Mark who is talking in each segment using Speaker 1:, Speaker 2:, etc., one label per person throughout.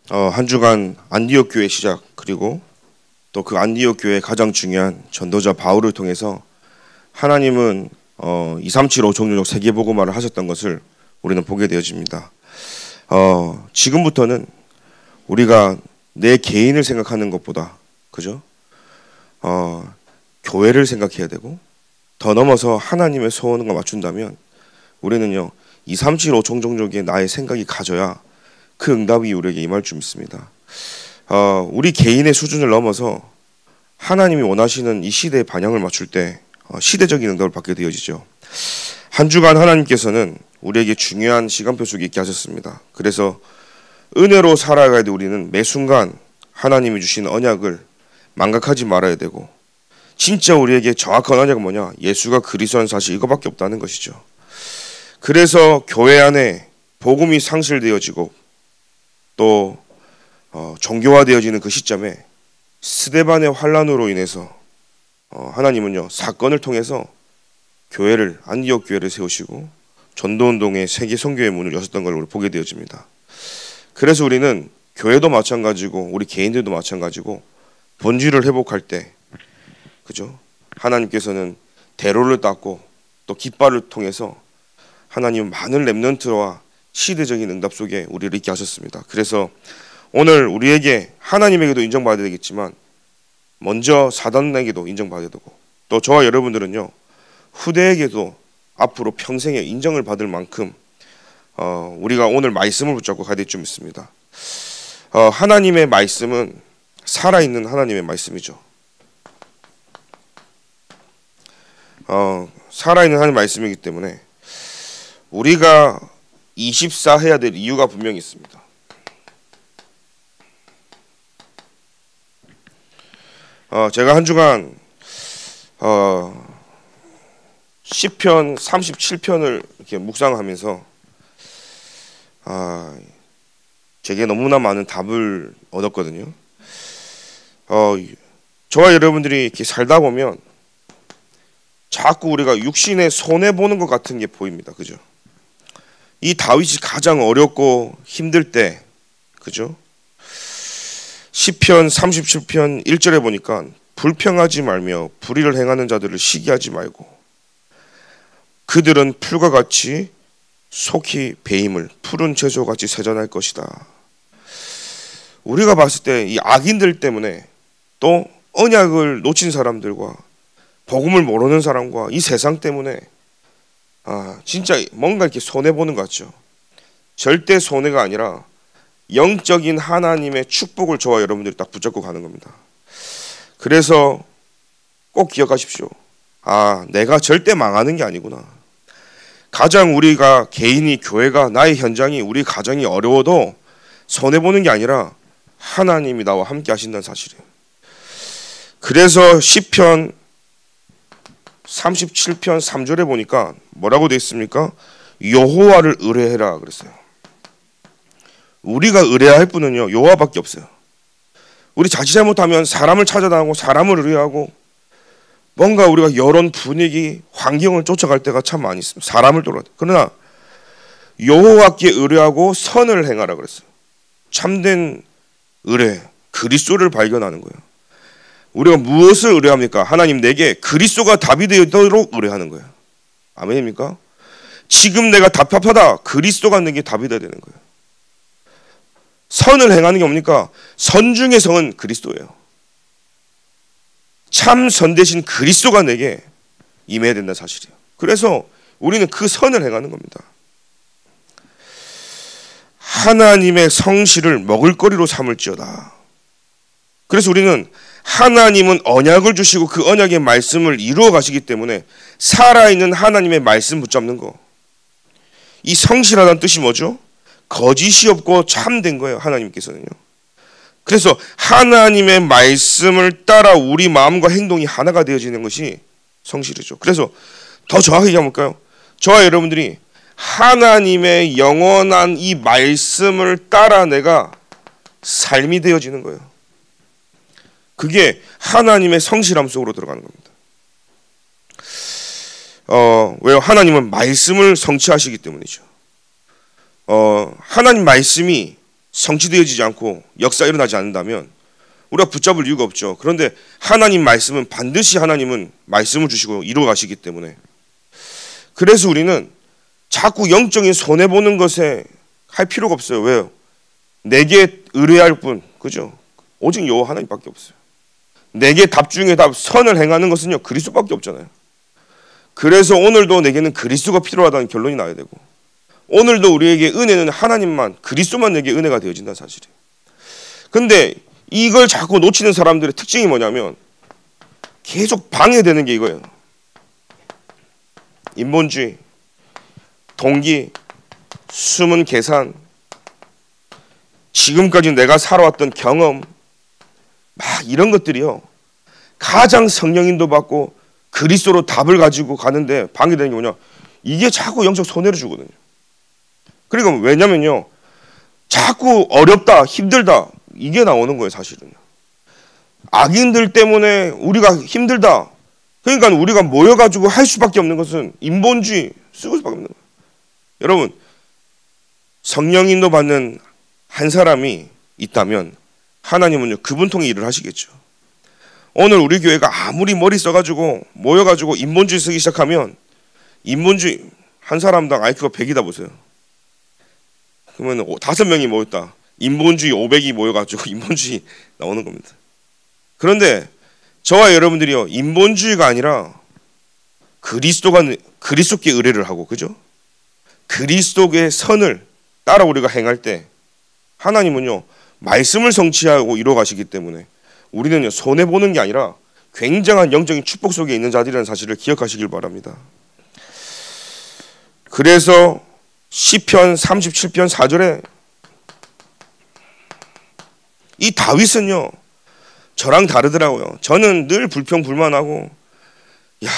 Speaker 1: 한 주간 안디옥 교회 시작, 그리고 또 그 안디옥 교회의 가장 중요한 전도자 바울을 통해서 하나님은 237 5종족 세계복음화를 하셨던 것을 우리는 보게 되어집니다. 지금부터는 우리가 내 개인을 생각하는 것보다, 그죠? 교회를 생각해야 되고, 더 넘어서 하나님의 소원과 맞춘다면 우리는요 237 5종족의 나의 생각이 가져야 그 응답이 우리에게 임할 줄 믿습니다. 우리 개인의 수준을 넘어서 하나님이 원하시는 이 시대의 방향을 맞출 때 시대적인 응답을 받게 되어지죠. 한 주간 하나님께서는 우리에게 중요한 시간표 속에 있게 하셨습니다. 그래서 은혜로 살아가야 돼. 우리는 매 순간 하나님이 주신 언약을 망각하지 말아야 되고, 진짜 우리에게 정확한 언약은 뭐냐? 예수가 그리스도라는 사실, 이거밖에 없다는 것이죠. 그래서 교회 안에 복음이 상실되어지고 또 종교화되어지는 그 시점에 스데반의 환란으로 인해서 하나님은요 사건을 통해서 교회를, 안디옥 교회를 세우시고 전도운동의 세계 선교의 문을 여셨던 걸 우리 보게 되어집니다. 그래서 우리는 교회도 마찬가지고 우리 개인들도 마찬가지고 본질을 회복할 때, 그죠? 하나님께서는 대로를 닦고 또 깃발을 통해서 하나님은 많은 렘넌트와 시대적인 응답 속에 우리를 있게 하셨습니다. 그래서 오늘 우리에게, 하나님에게도 인정받아야 되겠지만 먼저 사단에게도 인정받아야 되고, 또 저와 여러분들은요 후대에게도 앞으로 평생에 인정을 받을 만큼 우리가 오늘 말씀을 붙잡고 가야 될 줄 믿습니다. 하나님의 말씀은 살아있는 하나님의 말씀이죠. 살아있는 하나님의 말씀이기 때문에 우리가 24 해야 될 이유가 분명히 있습니다. 제가 한 주간 시편 37편을 이렇게 묵상하면서 제게 너무나 많은 답을 얻었거든요. 저와 여러분들이 이렇게 살다 보면 자꾸 우리가 육신에 손해 보는 것 같은 게 보입니다. 그죠? 이 다윗이 가장 어렵고 힘들 때, 그죠? 시편 37편 1절에 보니까 불평하지 말며 불의를 행하는 자들을 시기하지 말고 그들은 풀과 같이 속히 배임을 푸른 채소같이 세전할 것이다. 우리가 봤을 때 이 악인들 때문에, 또 언약을 놓친 사람들과 복음을 모르는 사람과 이 세상 때문에 진짜 뭔가 이렇게 손해보는 것 같죠. 절대 손해가 아니라 영적인 하나님의 축복을 저와 여러분들이 딱 붙잡고 가는 겁니다. 그래서 꼭 기억하십시오. 내가 절대 망하는 게 아니구나. 가장 우리가, 개인이, 교회가, 나의 현장이, 우리 가정이 어려워도 손해보는 게 아니라 하나님이 나와 함께 하신다는 사실이에요. 그래서 시편 37편 3절에 보니까 뭐라고 되어 있습니까? 여호와를 의뢰해라 그랬어요. 우리가 의뢰할 분은요 여호와밖에 없어요. 우리 자칫 잘못하면 사람을 찾아다니고 사람을 의뢰하고 뭔가 우리가 여론, 분위기, 환경을 쫓아갈 때가 참 많이 있습니다. 사람을 따라. 그러나 여호와께 의뢰하고 선을 행하라 그랬어요. 참된 의뢰, 그리스도를 발견하는 거예요. 우리가 무엇을 의뢰합니까? 하나님, 내게 그리스도가 답이 되도록 의뢰하는 거예요. 아멘입니까? 지금 내가 답답하다, 그리스도가 내게 답이 되야 되는 거예요. 선을 행하는 게 뭡니까? 선 중의 선은 그리스도예요. 참 선 대신 그리스도가 내게 임해야 된다는 사실이에요. 그래서 우리는 그 선을 행하는 겁니다. 하나님의 성실을 먹을거리로 삼을지어다. 그래서 우리는 하나님은 언약을 주시고 그 언약의 말씀을 이루어 가시기 때문에 살아있는 하나님의 말씀 붙잡는 거, 이 성실하다는 뜻이 뭐죠? 거짓이 없고 참된 거예요. 하나님께서는요. 그래서 하나님의 말씀을 따라 우리 마음과 행동이 하나가 되어지는 것이 성실이죠. 그래서 더 정확하게 얘기해볼까요? 저와 여러분들이 하나님의 영원한 이 말씀을 따라 내가 삶이 되어지는 거예요. 그게 하나님의 성실함 속으로 들어가는 겁니다. 왜요? 하나님은 말씀을 성취하시기 때문이죠. 하나님 말씀이 성취되어지지 않고 역사가 일어나지 않는다면 우리가 붙잡을 이유가 없죠. 그런데 하나님 말씀은 반드시 하나님은 말씀을 주시고 이루어 가시기 때문에, 그래서 우리는 자꾸 영적인 손해보는 것에 할 필요가 없어요. 왜요? 내게 의뢰할 분, 그죠? 오직 여호와 하나님밖에 없어요. 내게 답 중에 답, 선을 행하는 것은요 그리스도밖에 없잖아요. 그래서 오늘도 내게는 그리스도가 필요하다는 결론이 나야 되고, 오늘도 우리에게 은혜는 하나님만, 그리스도만 내게 은혜가 되어진다는 사실이에요. 근데 이걸 자꾸 놓치는 사람들의 특징이 뭐냐면 계속 방해되는 게 이거예요. 인본주의, 동기, 숨은 계산, 지금까지 내가 살아왔던 경험, 막 이런 것들이요 가장 성령 인도받고 그리스도로 답을 가지고 가는데 방해되는 게 뭐냐, 이게 자꾸 영적 손해를 주거든요. 그러니까 왜냐면요 자꾸 어렵다, 힘들다 이게 나오는 거예요. 사실은요 악인들 때문에 우리가 힘들다, 그러니까 우리가 모여가지고 할 수밖에 없는 것은 인본주의 쓰고 수밖에 없는 거예요. 여러분, 성령 인도 받는 한 사람이 있다면 하나님은요 그분 통해 일을 하시겠죠. 오늘 우리 교회가 아무리 머리 써가지고 모여가지고 인본주의 쓰기 시작하면, 인본주의 한 사람당 IQ가 100이다 보세요. 그러면 5명이 모였다, 인본주의 500이 모여가지고 인본주의 나오는 겁니다. 그런데 저와 여러분들이요 인본주의가 아니라 그리스도께 의뢰를 하고, 그죠? 그리스도의 선을 따라 우리가 행할 때 하나님은요 말씀을 성취하고 이루어 가시기 때문에 우리는요 손해보는 게 아니라 굉장한 영적인 축복 속에 있는 자들이라는 사실을 기억하시길 바랍니다. 그래서 시편 37편 4절에 이 다윗은요 저랑 다르더라고요. 저는 늘 불평불만하고, 야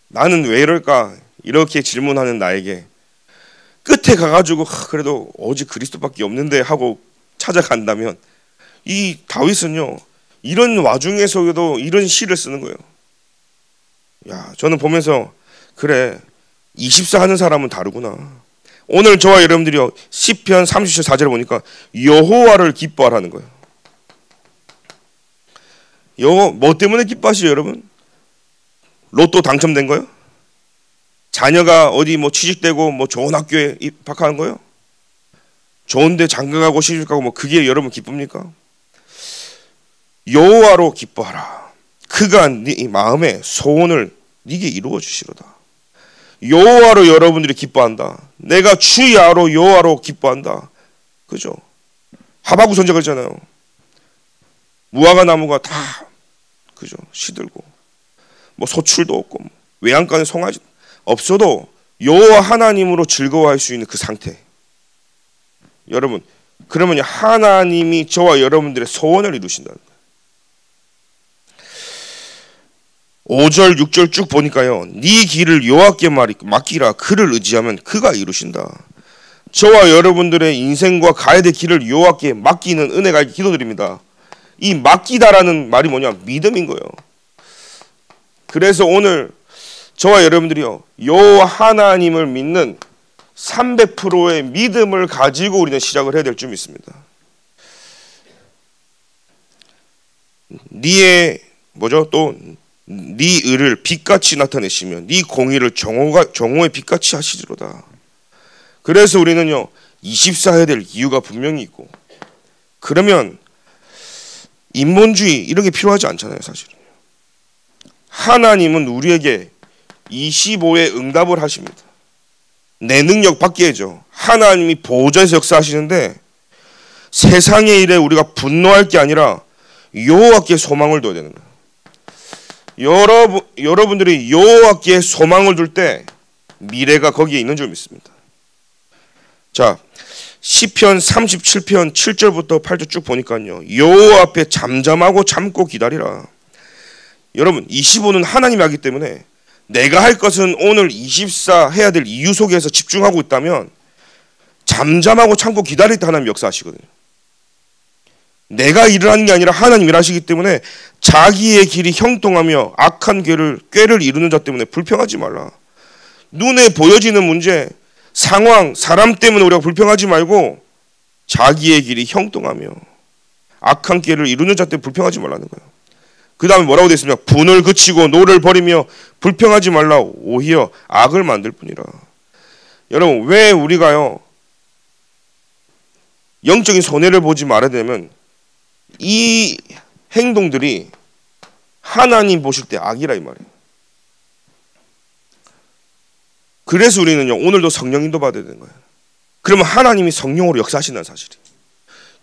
Speaker 1: 나는 왜 이럴까 이렇게 질문하는 나에게 끝에 가가지고 그래도 오직 그리스도밖에 없는데 하고 찾아간다면, 이 다윗은요 이런 와중에서도 이런 시를 쓰는 거예요. 야 저는 보면서 그래 24 하는 사람은 다르구나. 오늘 저와 여러분들이요 시편 37편 4절에 보니까 여호와를 기뻐하라는 거예요. 뭐 때문에 기뻐하시죠 여러분? 로또 당첨된 거요? 자녀가 어디 뭐 취직되고 뭐 좋은 학교에 입학하는 거요? 좋은데 장가가고 시집가고 뭐 그게 여러분 기쁩니까? 여호와로 기뻐하라. 그가 네 마음의 소원을 네게 이루어 주시로다. 여호와로 여러분들이 기뻐한다. 내가 주야로 여호와로 기뻐한다. 그죠? 하박국 선지자가 있잖아요. 무화과 나무가 다 그죠 시들고 뭐 소출도 없고 뭐 외양간에 송아지 없어도 여호와 하나님으로 즐거워할 수 있는 그 상태. 여러분 그러면 하나님이 저와 여러분들의 소원을 이루신다는 거예요. 5절 6절 쭉 보니까요 네 길을 여호와께 맡기라. 그를 의지하면 그가 이루신다. 저와 여러분들의 인생과 가야 될 길을 여호와께 맡기는 은혜가 있게 기도드립니다. 이 맡기다라는 말이 뭐냐, 믿음인 거예요. 그래서 오늘 저와 여러분들이요 여호와 하나님을 믿는 300%의 믿음을 가지고 우리는 시작을 해야 될 줄 믿습니다. 네 의를 빛같이 나타내시며 네 공의를 정오의 빛같이 하시리로다. 그래서 우리는요 24 해야 될 이유가 분명히 있고, 그러면 인본주의 이런 게 필요하지 않잖아요. 사실은 하나님은 우리에게 25의 응답을 하십니다. 내 능력 밖에죠. 하나님이 보호자에서 역사하시는데 세상의 일에 우리가 분노할 게 아니라 여호와께 소망을 둬야 되는 거예요. 여러분들이 여호와께 소망을 둘 때 미래가 거기에 있는 줄 믿습니다. 자, 시편 37편 7절부터 8절 쭉 보니까요 여호와 앞에 잠잠하고 참고 기다리라. 여러분 25는 하나님이 하기 때문에 내가 할 것은 오늘 24 해야 될 이유 속에서 집중하고 있다면 잠잠하고 참고 기다릴 때 하나님 역사하시거든요. 내가 일을 하는 게 아니라 하나님 일하시기 때문에 자기의 길이 형통하며 악한 꾀를 이루는 자 때문에 불평하지 말라. 눈에 보여지는 문제, 상황, 사람 때문에 우리가 불평하지 말고 자기의 길이 형통하며 악한 길을 이루는 자 때문에 불평하지 말라는 거예요. 그 다음에 뭐라고 되어 있습니까? 분을 그치고 노를 버리며 불평하지 말라. 오히려 악을 만들 뿐이라. 여러분, 왜 우리가요 영적인 손해를 보지 말아야 되면 이 행동들이 하나님 보실 때 악이라 이 말이에요. 그래서 우리는요 오늘도 성령 인도 받아야 되는 거예요. 그러면 하나님이 성령으로 역사하신다는 사실이에요.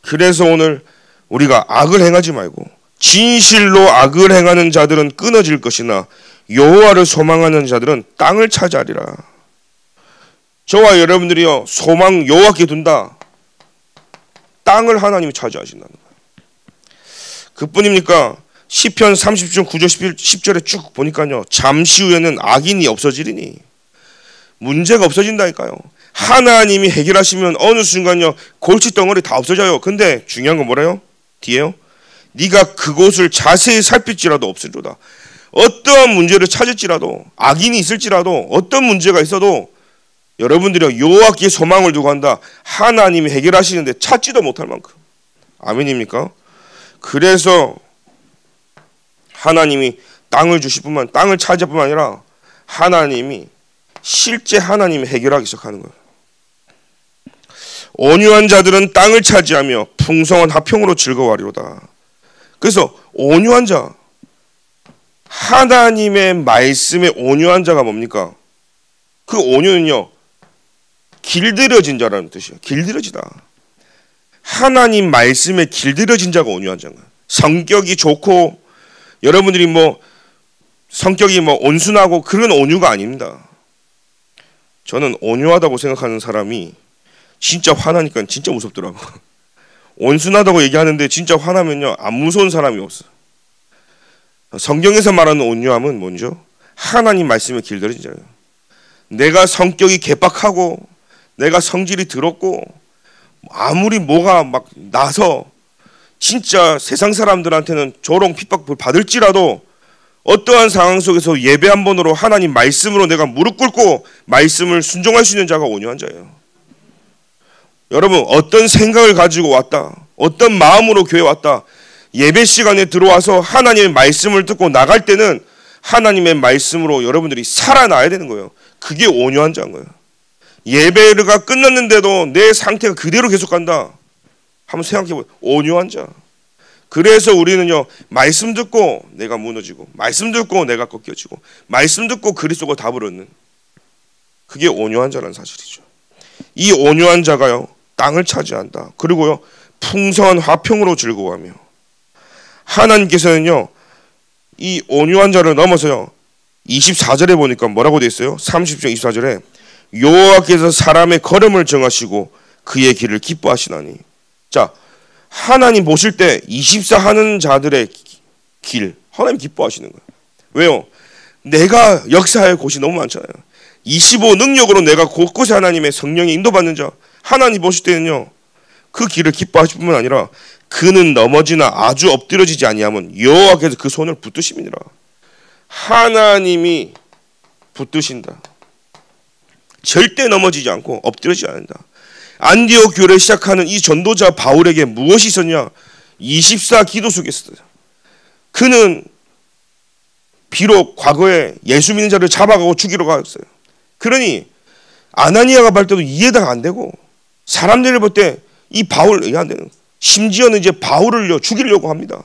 Speaker 1: 그래서 오늘 우리가 악을 행하지 말고 진실로 악을 행하는 자들은 끊어질 것이나 여호와를 소망하는 자들은 땅을 차지하리라. 저와 여러분들이요 소망 여호와께 둔다. 땅을 하나님이 차지하신다는 거예요. 그뿐입니까? 시편 30편 9절 10절에 쭉 보니까요 잠시 후에는 악인이 없어지리니 문제가 없어진다니까요. 하나님이 해결하시면 어느 순간요 골칫덩어리 다 없어져요. 근데 중요한 건 뭐래요? 뒤에요. 네가 그곳을 자세히 살필지라도 없으리로다. 어떠한 문제를 찾을지라도 악인이 있을지라도 어떤 문제가 있어도 여러분들이 여호와께 소망을 두고 한다. 하나님이 해결하시는데 찾지도 못할 만큼. 아멘입니까? 그래서 하나님이 땅을 주실 뿐만 땅을 차지할 뿐만 아니라 하나님이 실제 하나님이 해결하기 시작하는 거예요. 온유한 자들은 땅을 차지하며 풍성한 화평으로 즐거워하리로다. 그래서 온유한 자, 하나님의 말씀에 온유한 자가 뭡니까? 그 온유는요 길들여진 자라는 뜻이에요. 길들여지다. 하나님 말씀에 길들여진 자가 온유한 자가. 성격이 좋고 여러분들이 뭐 성격이 뭐 온순하고 그런 온유가 아닙니다. 저는 온유하다고 생각하는 사람이 진짜 화나니까 진짜 무섭더라고. 온순하다고 얘기하는데 진짜 화나면요 안 무서운 사람이 없어. 성경에서 말하는 온유함은 뭐죠? 하나님 말씀에 길들여진 자예요. 내가 성격이 개박하고 내가 성질이 더럽고 아무리 뭐가 막 나서 진짜 세상 사람들한테는 조롱 핍박을 받을지라도 어떠한 상황 속에서 예배 한 번으로 하나님 말씀으로 내가 무릎 꿇고 말씀을 순종할 수 있는 자가 온유한 자예요. 여러분 어떤 생각을 가지고 왔다, 어떤 마음으로 교회 왔다, 예배 시간에 들어와서 하나님의 말씀을 듣고 나갈 때는 하나님의 말씀으로 여러분들이 살아나야 되는 거예요. 그게 온유한 자인 거예요. 예배가 끝났는데도 내 상태가 그대로 계속 간다. 한번 생각해보세요. 온유한 자. 그래서 우리는요 말씀 듣고 내가 무너지고 말씀 듣고 내가 꺾여지고 말씀 듣고 그리스도가 답을 얻는 그게 온유한 자라는 사실이죠. 이 온유한 자가요 땅을 차지한다. 그리고요 풍성한 화평으로 즐거워하며 하나님께서는요 이 온유한 자를 넘어서요 24절에 보니까 뭐라고 되어 있어요? 30장 24절에 여호와께서 사람의 걸음을 정하시고 그의 길을 기뻐하시나니. 자, 하나님 보실 때 24 하는 자들의 길 하나님 기뻐하시는 거예요. 왜요? 내가 역사할 곳이 너무 많잖아요. 25 능력으로 내가 곳곳에 하나님의 성령에 인도받는 자 하나님 보실 때는요 그 길을 기뻐하실 뿐만 아니라 그는 넘어지나 아주 엎드려지지 아니하면 여호와께서 그 손을 붙드심이니라. 하나님이 붙드신다. 절대 넘어지지 않고 엎드려지지 않는다. 안디옥 교회를 시작하는 이 전도자 바울에게 무엇이 있었냐? 24 기도 속에 있었어요. 그는 비록 과거에 예수 믿는 자를 잡아가고 죽이러 갔어요. 그러니 아나니아가 볼 때도 이해가 안 되고 사람들을 볼 때 이 바울 이해 안 되는. 심지어는 이제 바울을요 죽이려고 합니다.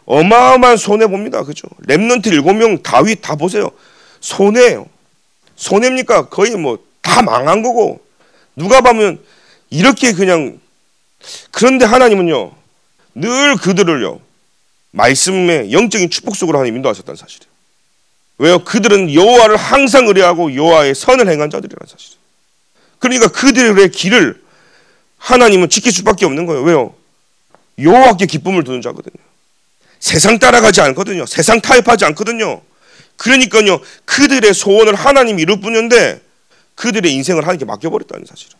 Speaker 1: 어마어마한 손해 봅니다. 그죠? 렘넌트 7명 다윗 다 보세요. 손해예요. 손해입니까? 거의 뭐 다 망한 거고 누가 보면 이렇게 그냥. 그런데 하나님은요 늘 그들을요 말씀의 영적인 축복 속으로 하나님 인도하셨다는 사실이에요. 왜요? 그들은 여호와를 항상 의뢰하고 여호와의 선을 행한 자들이라는 사실이에요. 그러니까 그들의 길을 하나님은 지킬 수밖에 없는 거예요. 왜요? 여호와께 기쁨을 두는 자거든요. 세상 따라가지 않거든요. 세상 타협하지 않거든요. 그러니까요 그들의 소원을 하나님이 이룰 뿐인데 그들의 인생을 하나님께 맡겨버렸다는 사실은.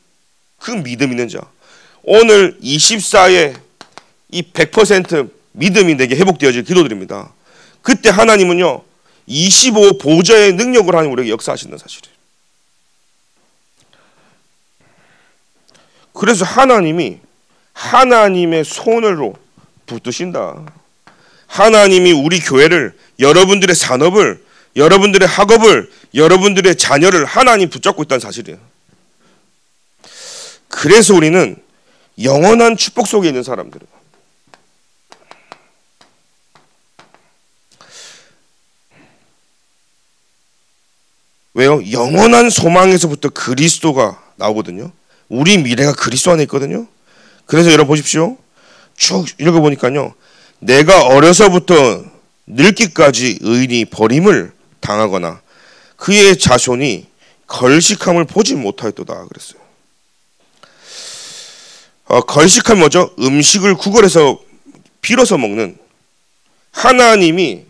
Speaker 1: 그 믿음 있는 자. 오늘 24의 이 100% 믿음이 내게 회복되어질 기도드립니다. 그때 하나님은요 25 보좌의 능력을 하나님 우리에게 역사하신다는 사실이에요. 그래서 하나님이 하나님의 손으로 붙드신다. 하나님이 우리 교회를, 여러분들의 산업을, 여러분들의 학업을, 여러분들의 자녀를 하나님 붙잡고 있다는 사실이에요. 그래서 우리는 영원한 축복 속에 있는 사람들이에요. 왜요? 영원한 소망에서부터 그리스도가 나오거든요. 우리 미래가 그리스도 안에 있거든요. 그래서 여러분 보십시오. 쭉 읽어보니까요, 내가 어려서부터 늙기까지 의인이 버림을 당하거나 그의 자손이 걸식함을 보지 못하였도다 그랬어요. 걸식함이 뭐죠? 음식을 구걸해서 빌어서 먹는, 하나님이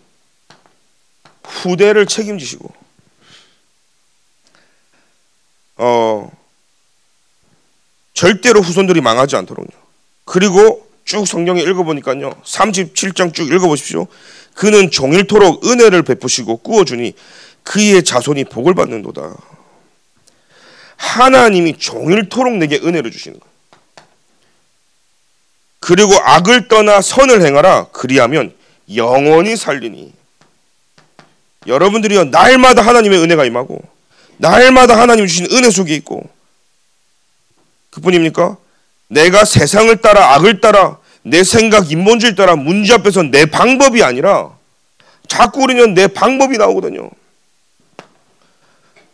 Speaker 1: 후대를 책임지시고 절대로 후손들이 망하지 않도록요. 그리고 쭉 성경에 읽어보니까요, 37장 쭉 읽어보십시오. 그는 종일토록 은혜를 베푸시고 꾸어주니 그의 자손이 복을 받는도다. 하나님이 종일토록 내게 은혜를 주시는 거예요. 그리고 악을 떠나 선을 행하라. 그리하면 영원히 살리니. 여러분들이요, 날마다 하나님의 은혜가 임하고 날마다 하나님이 주신 은혜 속에 있고, 그뿐입니까? 내가 세상을 따라 악을 따라 내 생각 인본주의를 따라 문제 앞에서 내 방법이 아니라 자꾸 우리는 내 방법이 나오거든요.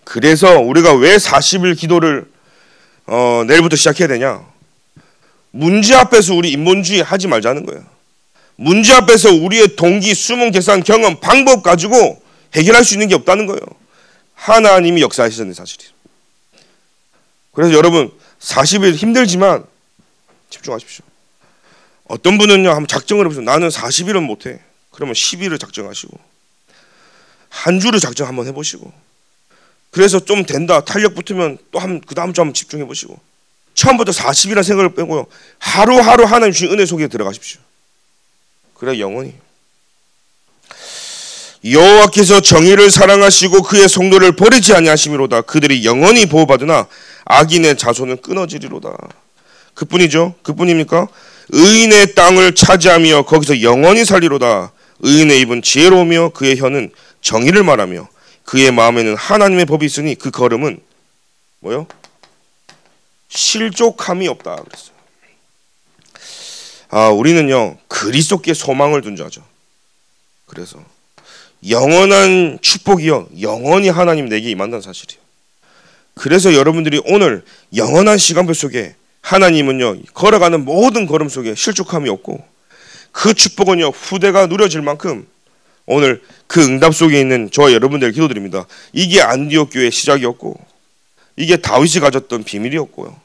Speaker 1: 그래서 우리가 왜 40일 기도를 내일부터 시작해야 되냐? 문제 앞에서 우리 인본주의 하지 말자는 거예요. 문제 앞에서 우리의 동기, 수능, 계산, 경험, 방법 가지고 해결할 수 있는 게 없다는 거예요. 하나님이 역사하시는 사실이에요. 그래서 여러분 40일 힘들지만 집중하십시오. 어떤 분은요, 한번 작정을 해보세요. 나는 40일은 못해. 그러면 10일을 작정하시고 한 주를 작정 한번 해보시고, 그래서 좀 된다, 탄력 붙으면 또 그 다음 주 한번 집중해 보시고, 처음부터 40일이라는 생각을 빼고요, 하루하루 하나님 주신 은혜 속에 들어가십시오. 그래 영원히. 여호와께서 정의를 사랑하시고 그의 성도를 버리지 아니하심이로다. 그들이 영원히 보호받으나 악인의 자손은 끊어지리로다. 그뿐이죠. 그뿐입니까? 의인의 땅을 차지하며 거기서 영원히 살리로다. 의인의 입은 지혜로우며 그의 혀는 정의를 말하며 그의 마음에는 하나님의 법이 있으니 그 걸음은 뭐요? 실족함이 없다 그랬어요. 우리는요, 그리스도께 소망을 둔 자죠. 그래서 영원한 축복이요, 영원히 하나님 내게 임한다는 사실이에요. 그래서 여러분들이 오늘 영원한 시간표 속에 하나님은요, 걸어가는 모든 걸음 속에 실족함이 없고, 그 축복은요, 후대가 누려질 만큼 오늘 그 응답 속에 있는 저와 여러분들 기도드립니다. 이게 안디옥 교회의 시작이었고, 이게 다윗이 가졌던 비밀이었고요,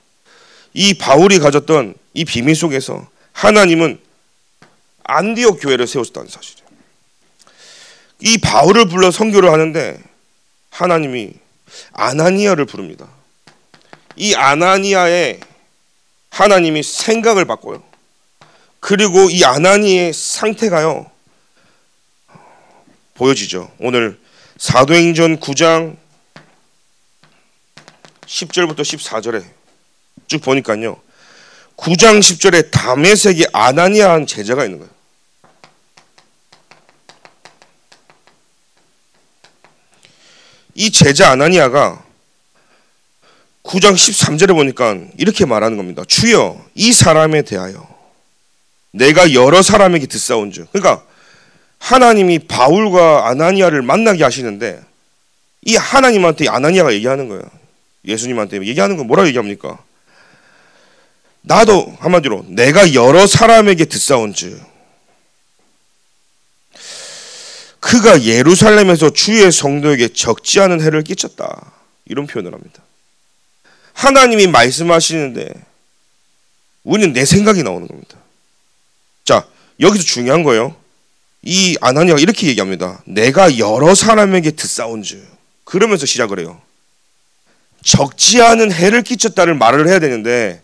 Speaker 1: 이 바울이 가졌던 이 비밀 속에서 하나님은 안디옥 교회를 세우셨다는 사실이에요. 이 바울을 불러 선교를 하는데 하나님이 아나니아를 부릅니다. 이 아나니아의 하나님이 생각을 바꿔요. 그리고 이 아나니아의 상태가요, 보여지죠. 오늘 사도행전 9장 10절부터 14절에 쭉 보니까요, 9장 10절에 다메섹에 아나니아 한 제자가 있는 거예요. 이 제자 아나니아가 9장 13절에 보니까 이렇게 말하는 겁니다. 주여, 이 사람에 대하여 내가 여러 사람에게 듣사온즉. 그러니까 하나님이 바울과 아나니아를 만나게 하시는데 이 하나님한테 아나니아가 얘기하는 거예요. 예수님한테 얘기하는 건 뭐라고 얘기합니까? 나도 한마디로 내가 여러 사람에게 듣사온즉 그가 예루살렘에서 주의 성도에게 적지 않은 해를 끼쳤다. 이런 표현을 합니다. 하나님이 말씀하시는데 우리는 내 생각이 나오는 겁니다. 자, 여기서 중요한 거예요. 이 아나니아가 이렇게 얘기합니다. 내가 여러 사람에게 듣사온즉. 그러면서 시작을 해요. 적지 않은 해를 끼쳤다를 말을 해야 되는데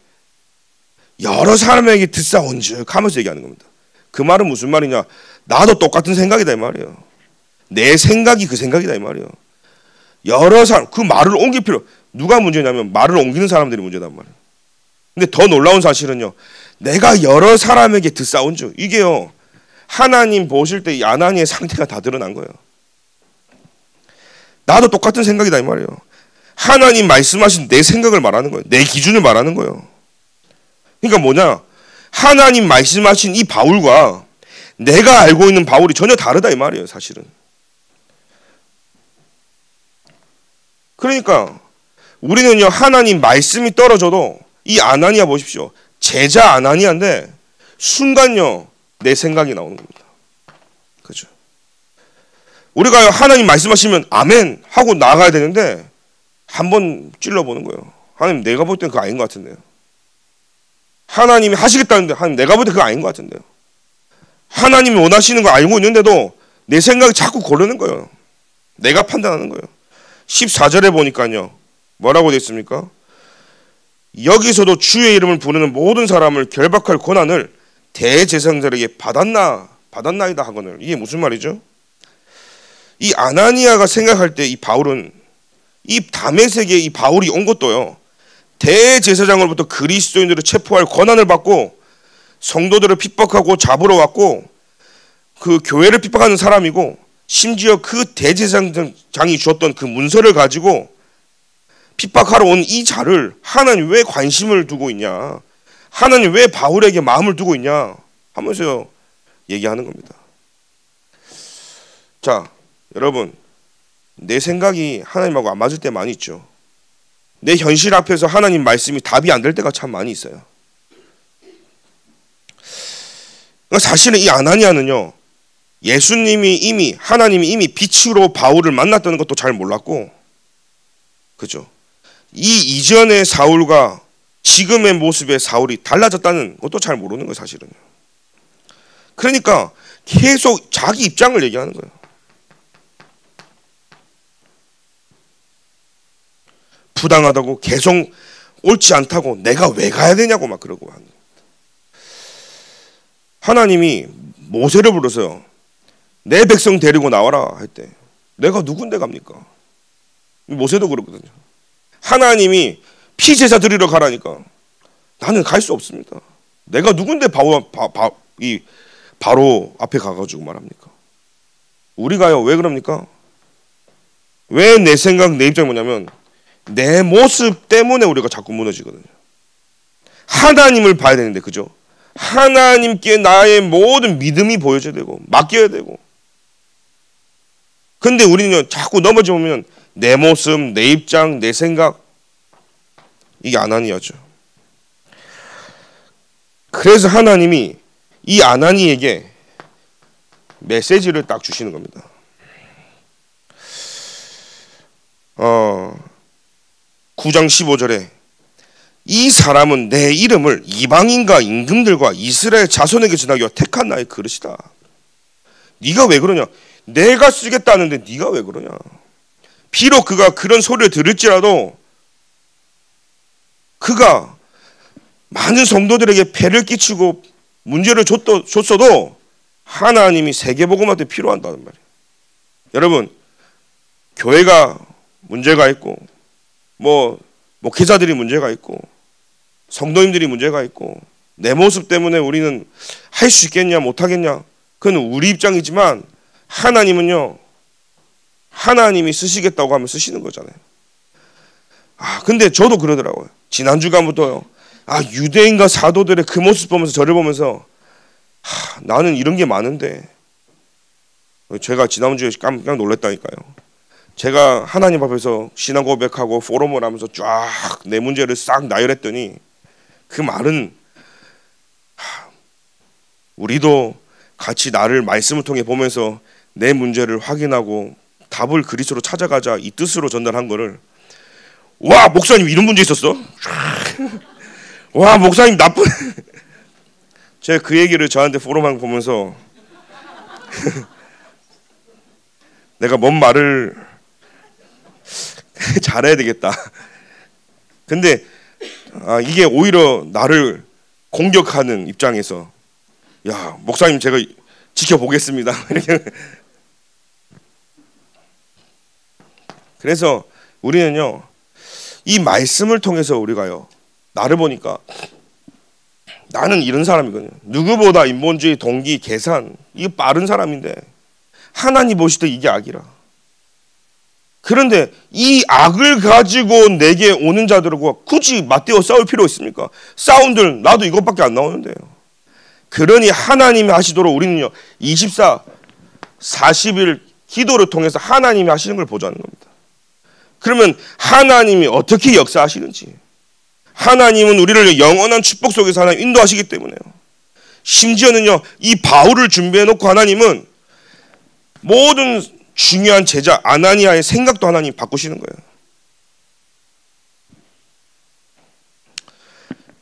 Speaker 1: 여러 사람에게 듣사온즉 하면서 얘기하는 겁니다. 그 말은 무슨 말이냐? 나도 똑같은 생각이다 이 말이에요. 내 생각이 그 생각이다 이 말이에요. 여러 사람, 그 말을 옮길 필요, 누가 문제냐면 말을 옮기는 사람들이 문제단 말이에요. 근데 더 놀라운 사실은요, 내가 여러 사람에게 듣사온 줄, 이게요 하나님 보실 때 이 아나니의 상태가 다 드러난 거예요. 나도 똑같은 생각이다 이 말이에요. 하나님 말씀하신 내 생각을 말하는 거예요. 내 기준을 말하는 거예요. 그러니까 뭐냐, 하나님 말씀하신 이 바울과 내가 알고 있는 바울이 전혀 다르다 이 말이에요 사실은. 그러니까 우리는요, 하나님 말씀이 떨어져도 이 아나니아 보십시오. 제자 아나니아인데 순간요 내 생각이 나오는 겁니다. 그죠? 우리가 하나님 말씀하시면 아멘 하고 나가야 되는데 한번 찔러보는 거예요. 하나님 내가 볼 땐 그거 아닌 것 같은데요. 하나님이 하시겠다는데 하나님 내가 볼 때 그거 아닌 것 같은데요. 하나님이 원하시는 거 알고 있는데도 내 생각이 자꾸 고르는 거예요. 내가 판단하는 거예요. 14절에 보니까요 뭐라고 되어 있습니까? 여기서도 주의 이름을 부르는 모든 사람을 결박할 권한을 대제사장들에게 받았나이다 하거늘. 이게 무슨 말이죠? 이 아나니아가 생각할 때 이 바울은 이 다메섹에 이 바울이 온 것도요 대제사장으로부터 그리스도인들을 체포할 권한을 받고 성도들을 핍박하고 잡으러 왔고 그 교회를 핍박하는 사람이고, 심지어 그 대제사장이 주었던 그 문서를 가지고 핍박하러 온 이 자를 하나님 왜 관심을 두고 있냐, 하나님 왜 바울에게 마음을 두고 있냐 하면서 얘기하는 겁니다. 자, 여러분, 내 생각이 하나님하고 안 맞을 때 많이 있죠. 내 현실 앞에서 하나님 말씀이 답이 안 될 때가 참 많이 있어요. 그러니까 사실은 이 아나니아는요, 하나님이 이미 빛으로 바울을 만났다는 것도 잘 몰랐고, 그죠? 이 이전의 사울과 지금의 모습의 사울이 달라졌다는 것도 잘 모르는 거예요, 사실은요. 그러니까 계속 자기 입장을 얘기하는 거예요. 부당하다고, 계속 옳지 않다고, 내가 왜 가야 되냐고 막 그러고 하는 거예요. 하나님이 모세를 불러서요, 내 백성 데리고 나와라 할 때 내가 누군데 갑니까? 모세도 그러거든요. 하나님이 피제사 드리러 가라니까 나는 갈 수 없습니다. 내가 누군데 바로 앞에 가가지고 말합니까? 우리가요 왜 그럽니까? 왜 내 생각 내 입장이 뭐냐면 내 모습 때문에 우리가 자꾸 무너지거든요. 하나님을 봐야 되는데, 그죠? 하나님께 나의 모든 믿음이 보여져야 되고 맡겨야 되고, 근데 우리는요 자꾸 넘어져 보면 내 모습, 내 입장, 내 생각, 이게 아나니아죠. 그래서 하나님이 이 아나니에게 메시지를 딱 주시는 겁니다. 9장 15절에 이 사람은 내 이름을 이방인과 임금들과 이스라엘 자손에게 전하기 위해 택한 나의 그릇이다. 네가 왜 그러냐? 내가 쓰겠다는데 네가 왜 그러냐? 비록 그가 그런 소리를 들을지라도 그가 많은 성도들에게 폐를 끼치고 문제를 줬어도 하나님이 세계복음한테 필요한다는 말이에요. 여러분, 교회가 문제가 있고 목회자들이 문제가 있고 성도님들이 문제가 있고 내 모습 때문에 우리는 할 수 있겠냐 못하겠냐, 그건 우리 입장이지만 하나님은요 하나님이 쓰시겠다고 하면 쓰시는 거잖아요. 근데 저도 그러더라고요. 지난주간부터요, 유대인과 사도들의 그 모습 보면서 저를 보면서 나는 이런 게 많은데, 제가 지난주에 깜짝 놀랐다니까요. 제가 하나님 앞에서 신앙 고백하고 포럼을 하면서 쫙 내 문제를 싹 나열했더니 그 말은 우리도 같이 나를 말씀을 통해 보면서 내 문제를 확인하고 답을 그리스도로 찾아가자, 이 뜻으로 전달한 거를, 와 목사님 이런 문제 있었어? 와 목사님 나쁜 제가 그 얘기를 저한테 포럼을 보면서 내가 뭔 말을 잘해야 되겠다. 근데 이게 오히려 나를 공격하는 입장에서, 야 목사님 제가 지켜보겠습니다. 그래서 우리는요 이 말씀을 통해서 우리가요 나를 보니까 나는 이런 사람이거든요. 누구보다 인본주의, 동기, 계산 이게 빠른 사람인데 하나님 보실 때 이게 악이라. 그런데 이 악을 가지고 내게 오는 자들과 굳이 맞대어 싸울 필요 있습니까? 싸움들 나도 이것밖에 안 나오는데요. 그러니 하나님이 하시도록 우리는요 24, 40일 기도를 통해서 하나님이 하시는 걸 보자는 겁니다. 그러면 하나님이 어떻게 역사하시는지, 하나님은 우리를 영원한 축복 속에서 하나님 인도하시기 때문에요. 심지어는요 이 바울을 준비해놓고 하나님은 모든 중요한 제자 아나니아의 생각도 하나님 바꾸시는 거예요.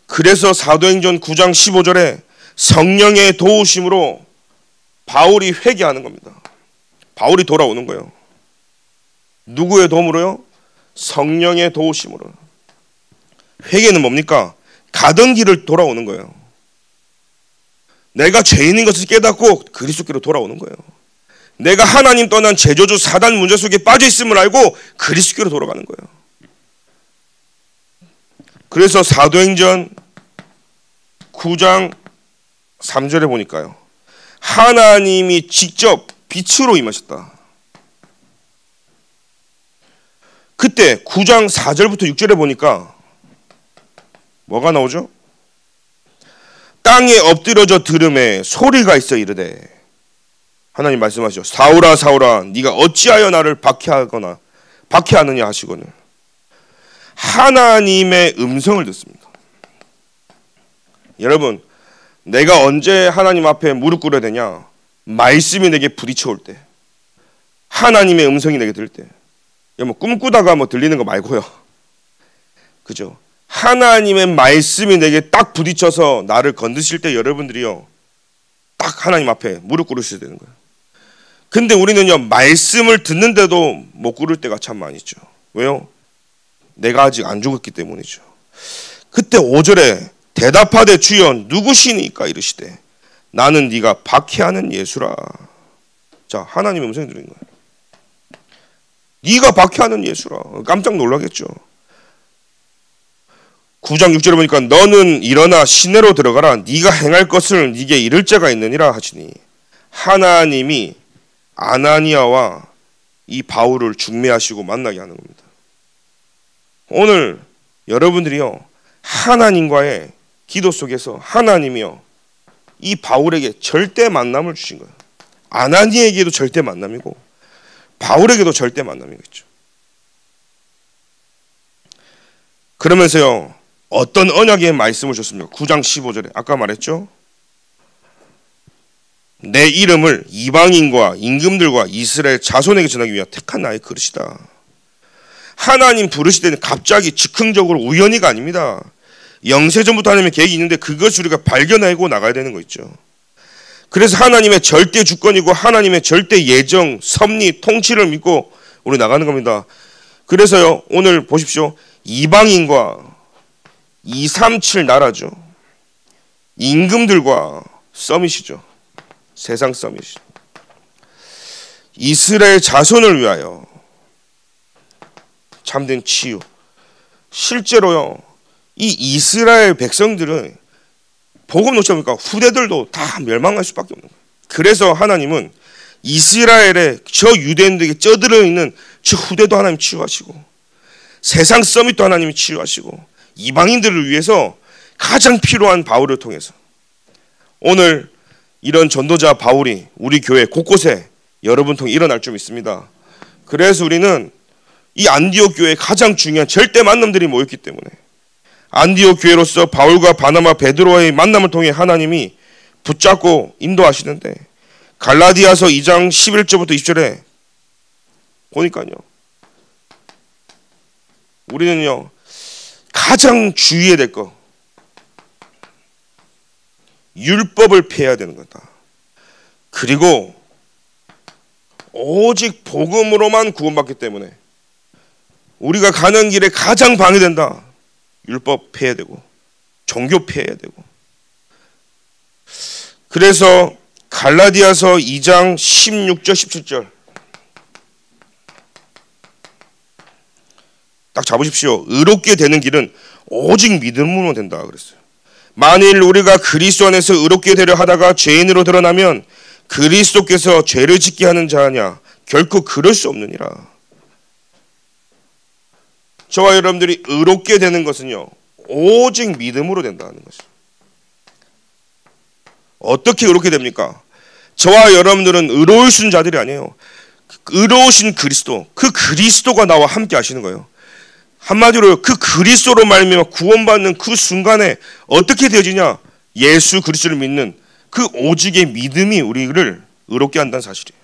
Speaker 1: 그래서 사도행전 9장 15절에 성령의 도우심으로 바울이 회개하는 겁니다. 바울이 돌아오는 거예요. 누구의 도움으로요? 성령의 도우심으로. 회개는 뭡니까? 가던 길을 돌아오는 거예요. 내가 죄인인 것을 깨닫고 그리스도께로 돌아오는 거예요. 내가 하나님 떠난 제조주 사단 문제 속에 빠져 있음을 알고 그리스도께로 돌아가는 거예요. 그래서 사도행전 9장 3절에 보니까요. 하나님이 직접 빛으로 임하셨다. 그때 9장 4절부터 6절에 보니까 뭐가 나오죠? 땅에 엎드려져 들음에 소리가 있어 이르되, 하나님 말씀하시죠. 사울아 사울아 네가 어찌하여 나를 박해하느냐 하시거늘. 하나님의 음성을 듣습니다. 여러분, 내가 언제 하나님 앞에 무릎 꿇어야 되냐? 말씀이 내게 부딪혀올 때, 하나님의 음성이 내게 들을 때. 뭐 꿈꾸다가 뭐 들리는 거 말고요. 그죠? 하나님의 말씀이 내게 딱 부딪혀서 나를 건드실 때 여러분들이요 딱 하나님 앞에 무릎 꿇으셔야 되는 거예요. 근데 우리는요 말씀을 듣는데도 못 꿇을 때가 참 많이 있죠. 왜요? 내가 아직 안 죽었기 때문이죠. 그때 5절에 대답하되 주여 누구시니까 이르시되 나는 네가 박해하는 예수라. 자, 하나님의 음성이 들린 거예요. 네가 박해하는 예수라. 깜짝 놀라겠죠. 9장 6절에 보니까 너는 일어나 시내로 들어가라. 네가 행할 것을 네게 이를 자가 있느니라 하시니, 하나님이 아나니아와 이 바울을 중매하시고 만나게 하는 겁니다. 오늘 여러분들이요 하나님과의 기도 속에서 하나님이요 이 바울에게 절대 만남을 주신 거예요. 아나니아에게도 절대 만남이고 바울에게도 절대 만남이겠죠. 그러면서요 어떤 언약의 말씀을 줬습니까? 9장 15절에 아까 말했죠. 내 이름을 이방인과 임금들과 이스라엘 자손에게 전하기 위하여 택한 나의 그릇이다. 하나님 부르실 때는 갑자기 즉흥적으로 우연히가 아닙니다. 영세전부터 하나님의 계획이 있는데 그것을 우리가 발견하고 나가야 되는 거 있죠. 그래서 하나님의 절대 주권이고 하나님의 절대 예정, 섭리, 통치를 믿고 우리 나가는 겁니다. 그래서요 오늘 보십시오. 이방인과 237 나라죠. 임금들과 서밋이죠. 세상 서밋이죠. 이스라엘 자손을 위하여 참된 치유. 실제로요 이 이스라엘 백성들은 복음 놓치다 보니까 후대들도 다 멸망할 수밖에 없는 거예요. 그래서 하나님은 이스라엘의 저 유대인들에게 쪄들어 있는 저 후대도 하나님 치유하시고 세상 서밋도 하나님이 치유하시고 이방인들을 위해서 가장 필요한 바울을 통해서 오늘 이런 전도자 바울이 우리 교회 곳곳에 여러분 통해 일어날 줄 믿습니다. 그래서 우리는 이 안디옥 교회에 가장 중요한 절대 만남들이 모였기 때문에 안디옥 교회로서 바울과 바나바, 베드로와의 만남을 통해 하나님이 붙잡고 인도하시는데 갈라디아서 2장 11절부터 20절에 보니까요 우리는요 가장 주의해야 될 거 율법을 폐해야 되는 거다. 그리고 오직 복음으로만 구원받기 때문에 우리가 가는 길에 가장 방해된다. 율법 폐해야 되고 종교 폐해야 되고. 그래서 갈라디아서 2장 16절 17절 딱 잡으십시오. 의롭게 되는 길은 오직 믿음으로 된다 그랬어요. 만일 우리가 그리스도 안에서 의롭게 되려 하다가 죄인으로 드러나면 그리스도께서 죄를 짓게 하는 자냐? 결코 그럴 수 없느니라. 저와 여러분들이 의롭게 되는 것은요, 오직 믿음으로 된다는 것이죠. 어떻게 의롭게 됩니까? 저와 여러분들은 의로우신 자들이 아니에요. 의로우신 그리스도, 그 그리스도가 나와 함께 하시는 거예요. 한마디로 그 그리스도로 말미암아 구원받는 그 순간에 어떻게 되어지냐? 예수 그리스도를 믿는 그 오직의 믿음이 우리를 의롭게 한다는 사실이에요.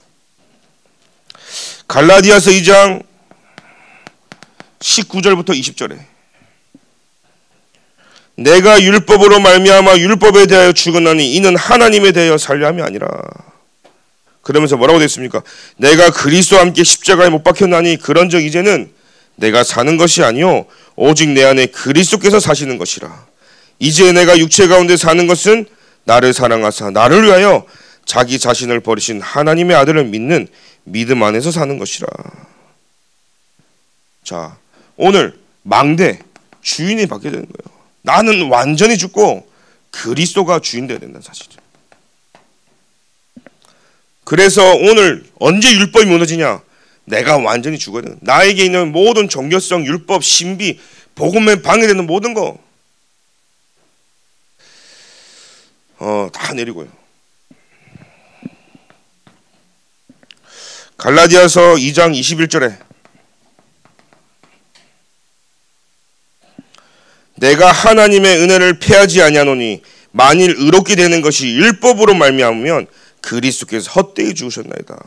Speaker 1: 갈라디아서 2장 19절부터 20절에 내가 율법으로 말미암아 율법에 대하여 죽었나니 이는 하나님에 대하여 살려 함이 아니라. 그러면서 뭐라고 되어 있습니까? 내가 그리스도와 함께 십자가에 못 박혔나니 그런즉 이제는 내가 사는 것이 아니요 오직 내 안에 그리스도께서 사시는 것이라. 이제 내가 육체 가운데 사는 것은 나를 사랑하사 나를 위하여 자기 자신을 버리신 하나님의 아들을 믿는 믿음 안에서 사는 것이라. 자, 오늘 망대 주인이 바뀌어야 되는 거예요. 나는 완전히 죽고 그리스도가 주인 되어야 된다는 사실이죠. 그래서 오늘 언제 율법이 무너지냐? 내가 완전히 죽어야 되는, 나에게 있는 모든 종교성, 율법, 신비, 복음에 방해되는 모든 거 다 내리고요. 갈라디아서 2장 21절에 내가 하나님의 은혜를 패하지 아니하노니 만일 의롭게 되는 것이 율법으로 말미암으면 그리스도께서 헛되이 죽으셨나이다.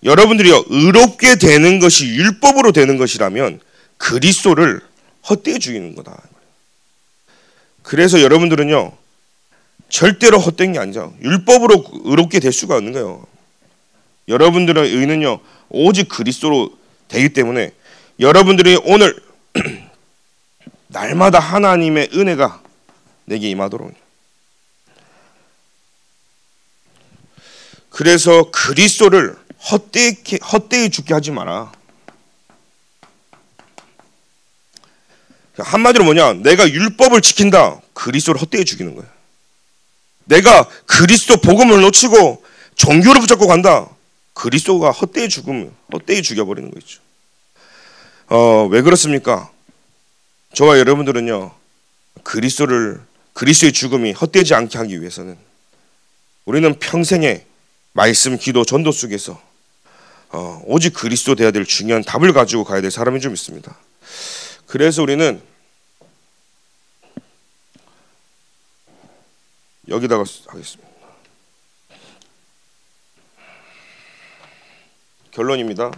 Speaker 1: 여러분들이요, 의롭게 되는 것이 율법으로 되는 것이라면 그리스도를 헛되이 죽이는 거다. 그래서 여러분들은요, 절대로 헛된 게 아니죠. 율법으로 의롭게 될 수가 없는 거예요. 여러분들의 의는요, 오직 그리스도로 되기 때문에 여러분들이 오늘 날마다 하나님의 은혜가 내게 임하도록. 그래서 그리스도를 헛되이 죽게 하지 마라. 한마디로 뭐냐? 내가 율법을 지킨다. 그리스도를 헛되이 죽이는 거야. 내가 그리스도 복음을 놓치고 종교를 붙잡고 간다. 그리스도가 헛되이 죽여버리는 거 있죠. 왜 그렇습니까? 저와 여러분들은요, 그리스도의 죽음이 헛되지 않게 하기 위해서는 우리는 평생의 말씀, 기도, 전도 속에서 오직 그리스도 되어야 될 중요한 답을 가지고 가야 될 사람이 좀 있습니다. 그래서 우리는 여기다가 하겠습니다. 결론입니다.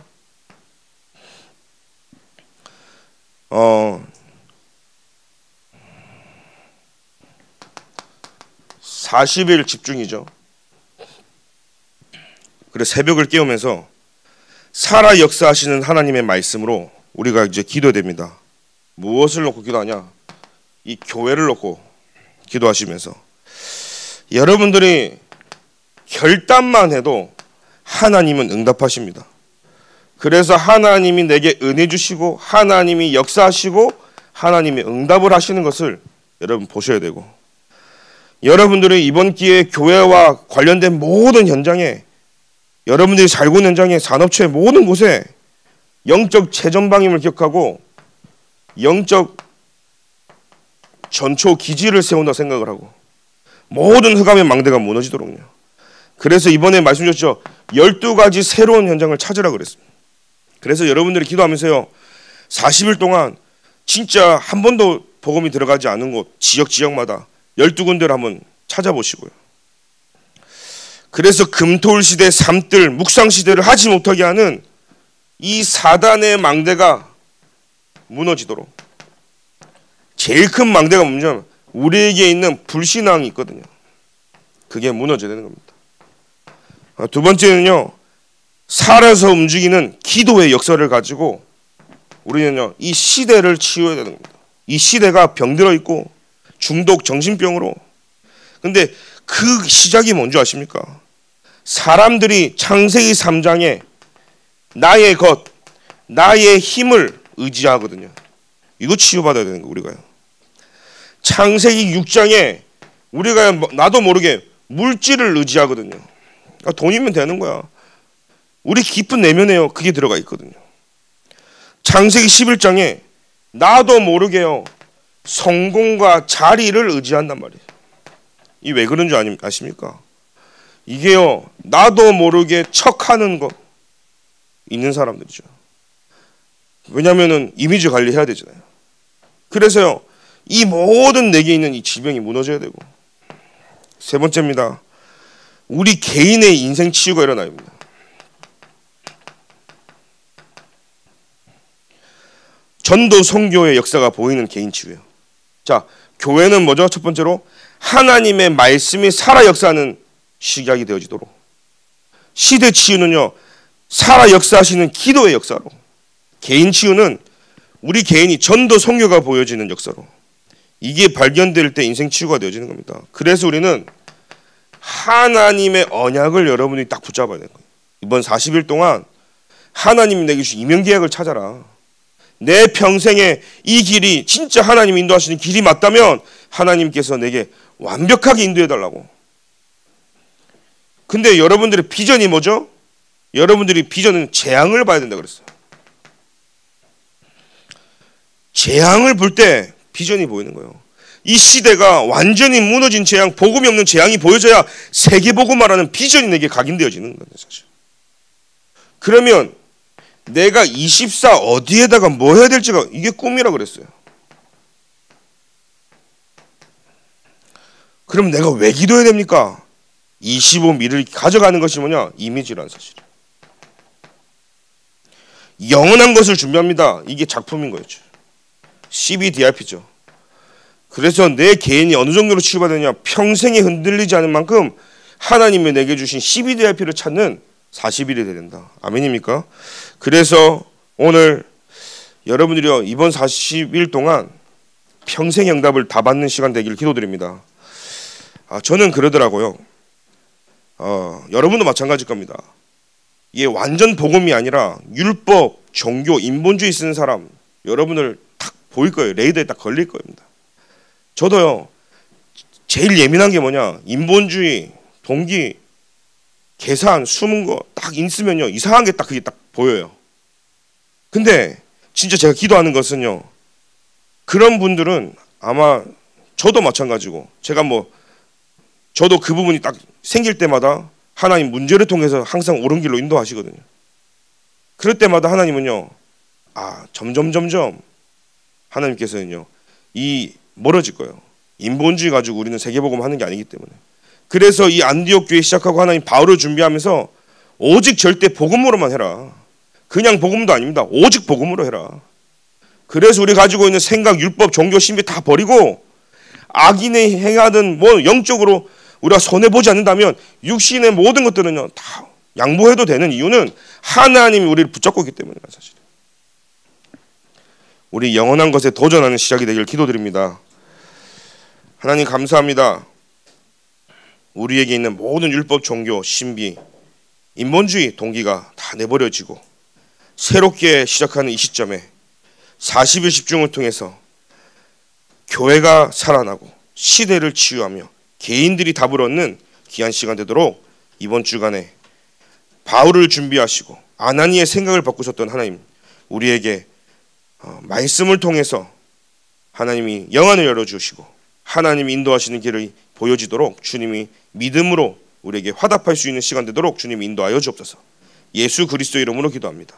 Speaker 1: 40일 집중이죠. 그래서 새벽을 깨우면서 살아 역사하시는 하나님의 말씀으로 우리가 이제 기도해야 됩니다. 무엇을 놓고 기도하냐? 이 교회를 놓고 기도하시면서 여러분들이 결단만 해도 하나님은 응답하십니다. 그래서 하나님이 내게 은혜 주시고 하나님이 역사하시고 하나님이 응답을 하시는 것을 여러분 보셔야 되고, 여러분들이 이번 기회에 교회와 관련된 모든 현장에, 여러분들이 살고 있는 현장에, 산업체 모든 곳에 영적 최전방임을 기억하고 영적 전초 기지를 세운다 생각을 하고 모든 흑암의 망대가 무너지도록요. 그래서 이번에 말씀 주셨죠. 12가지 새로운 현장을 찾으라 그랬습니다. 그래서 여러분들이 기도하면서요, 40일 동안 진짜 한 번도 복음이 들어가지 않은 곳, 지역마다 12군데를 한번 찾아보시고요. 그래서 금토일시대, 삼뜰, 묵상시대를 하지 못하게 하는 이 사단의 망대가 무너지도록. 제일 큰 망대가 뭐냐면 우리에게 있는 불신앙이 있거든요. 그게 무너져야 되는 겁니다. 두 번째는요, 살아서 움직이는 기도의 역사를 가지고 우리는요, 이 시대를 치유해야 되는 겁니다. 이 시대가 병들어 있고 중독 정신병으로. 근데 그 시작이 뭔지 아십니까? 사람들이 창세기 3장에 나의 것, 나의 힘을 의지하거든요. 이거 치유받아야 되는 거 우리가요. 창세기 6장에 우리가 나도 모르게 물질을 의지하거든요. 그러니까 돈이면 되는 거야. 우리 깊은 내면에요. 그게 들어가 있거든요. 창세기 11장에 나도 모르게요. 성공과 자리를 의지한단 말이에요. 이 왜 그런 줄 아십니까? 이게요. 나도 모르게 척하는 거 있는 사람들이죠. 왜냐하면 이미지 관리해야 되잖아요. 그래서요. 이 모든 내게 있는 이 지병이 무너져야 되고, 세 번째입니다. 우리 개인의 인생 치유가 일어나야 합니다. 전도 선교의 역사가 보이는 개인 치유예요. 자, 교회는 뭐죠? 첫 번째로 하나님의 말씀이 살아 역사하는 시작이 되어지도록, 시대 치유는요 살아 역사하시는 기도의 역사로, 개인 치유는 우리 개인이 전도 선교가 보여지는 역사로, 이게 발견될 때 인생 치유가 되어지는 겁니다. 그래서 우리는 하나님의 언약을 여러분이 딱 붙잡아야 되는 거예요. 이번 40일 동안 하나님이 내게 주신 이면계약을 찾아라. 내 평생에 이 길이 진짜 하나님 인도하시는 길이 맞다면 하나님께서 내게 완벽하게 인도해달라고. 근데 여러분들의 비전이 뭐죠? 여러분들이 비전은 재앙을 봐야 된다 그랬어요. 재앙을 볼 때 비전이 보이는 거예요. 이 시대가 완전히 무너진 재앙, 복음이 없는 재앙이 보여져야 세계복음화라는 비전이 내게 각인되어지는 거예요. 사실. 그러면 내가 24 어디에다가 뭐 해야 될지가 이게 꿈이라 그랬어요. 그럼 내가 왜 기도해야 됩니까? 25 미를 가져가는 것이 뭐냐? 이미지라는 사실이에요. 영원한 것을 준비합니다. 이게 작품인 거였죠. CBDRP죠. 그래서 내 개인이 어느 정도로 치유받느냐, 평생에 흔들리지 않을 만큼 하나님이 내게 주신 CBDRP를 찾는 40일이 되야 된다. 아멘입니까? 그래서 오늘 여러분들이 이번 40일 동안 평생 응답을 다 받는 시간 되기를 기도드립니다. 저는 그러더라고요. 여러분도 마찬가지일 겁니다. 이게 완전 복음이 아니라 율법, 종교, 인본주의 쓰는 사람 여러분을 딱 보일 거예요. 레이더에 딱 걸릴 겁니다. 저도요. 제일 예민한 게 뭐냐, 인본주의, 동기, 계산, 숨은 거 딱 있으면요 이상한 게 딱 그게 딱 보여요. 근데 진짜 제가 기도하는 것은요, 그런 분들은 아마 저도 마찬가지고, 저도 그 부분이 딱 생길 때마다 하나님 문제를 통해서 항상 옳은 길로 인도하시거든요. 그럴 때마다 하나님은요, 점점 하나님께서는요 멀어질 거예요. 인본주의 가지고 우리는 세계복음 하는 게 아니기 때문에. 그래서 이 안디옥 교회 시작하고 하나님 바울을 준비하면서 오직 절대 복음으로만 해라. 그냥 복음도 아닙니다. 오직 복음으로 해라. 그래서 우리 가지고 있는 생각, 율법, 종교, 신비 다 버리고 악인의 행하든 뭐 영적으로 우리가 손해보지 않는다면 육신의 모든 것들은요 다 양보해도 되는 이유는 하나님이 우리를 붙잡고 있기 때문이에요. 사실 우리 영원한 것에 도전하는 시작이 되길 기도드립니다. 하나님 감사합니다. 우리에게 있는 모든 율법, 종교, 신비, 인본주의 동기가 다 내버려지고 새롭게 시작하는 이 시점에 40일 집중을 통해서 교회가 살아나고 시대를 치유하며 개인들이 답을 얻는 귀한 시간 되도록 이번 주간에 바울을 준비하시고 아나니의 생각을 바꾸셨던 하나님, 우리에게 말씀을 통해서 하나님이 영안을 열어주시고 하나님이 인도하시는 길을 보여지도록 주님이 믿음으로 우리에게 화답할 수 있는 시간 되도록 주님이 인도하여 주옵소서. 예수 그리스도 이름으로 기도합니다.